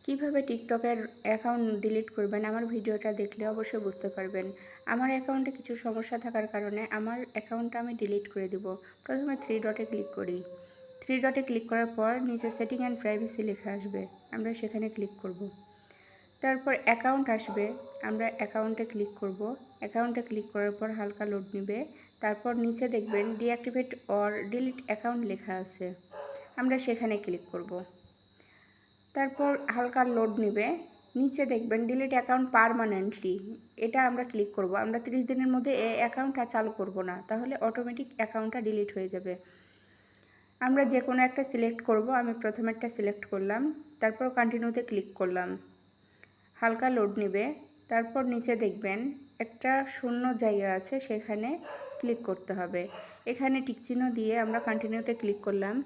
কিভাবে টিকটকের account delete করবেন আমার ভিডিওটা দেখলে অবশ্যই বুঝতে পারবেন। আমার অ্যাকাউন্টে কিছু সমস্যা থাকার কারণে আমার অ্যাকাউন্টটা আমি ডিলিট করে দিব। প্রথমে থ্রি ডটে ক্লিক করি। থ্রি ডটে ক্লিক করার পর নিচে সেটিং অ্যান্ড প্রাইভেসি লেখা আসবে, আমরা সেখানে ক্লিক করব। তারপর অ্যাকাউন্ট আসবে, আমরা অ্যাকাউন্টে ক্লিক করব। অ্যাকাউন্টে ক্লিক করার পর হালকা লোড নেবে। তারপর নিচে দেখবেন ডিঅ্যাক্টিভেট অর ডিলিট অ্যাকাউন্ট লেখা আছে, আমরা সেখানে ক্লিক করব। তারপর হালকা লোড নেবে, নিচে দেখবেন ডিলিট অ্যাকাউন্ট পারমানেন্টলি, এটা আমরা ক্লিক করব। আমরা 30 দিনের মধ্যে এই অ্যাকাউন্টটা চালু করব না, তাহলে অটোমেটিক অ্যাকাউন্টটা ডিলিট হয়ে যাবে। আমরা যে কোনো একটা সিলেক্ট করব, আমি প্রথমেরটা সিলেক্ট করলাম, তারপর কন্টিনিউতে ক্লিক করলাম। হালকা লোড নেবে, তারপর নিচে দেখবেন একটা শূন্য জায়গা আছে, সেখানে ক্লিক করতে হবে। এখানে টিকচিহ্ন দিয়ে আমরা কন্টিনিউতে ক্লিক করলাম।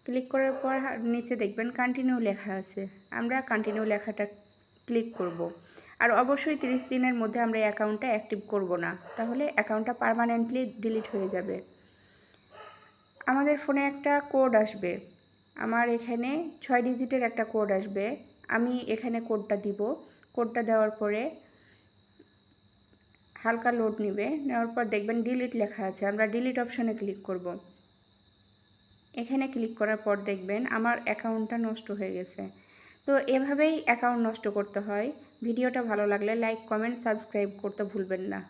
ক্লিক করার পর নিচে দেখবেন কন্টিনিউ লেখা আছে, আমরা কন্টিনিউ লেখাটা ক্লিক করব। আর অবশ্যই 30 দিনের মধ্যে আমরা অ্যাকাউন্টটা অ্যাক্টিভ করব না, তাহলে অ্যাকাউন্টটা পার্মানেন্টলি ডিলিট হয়ে যাবে। আমাদের ফোনে একটা কোড আসবে, আমার এখানে 6 ডিজিটের একটা কোড আসবে, আমি এখানে কোডটা দিব। কোডটা দেওয়ার পরে হালকা লোড নেবে, নেওয়ার পর দেখবেন ডিলিট লেখা আছে, আমরা ডিলিট অপশানে ক্লিক করব। এখানে ক্লিক করার পর দেখবেন আমার অ্যাকাউন্টটা নষ্ট হয়ে গেছে। তো এভাবেই অ্যাকাউন্ট নষ্ট করতে হয়। ভিডিওটা ভালো লাগলে লাইক, কমেন্ট, সাবস্ক্রাইব করতে ভুলবেন না।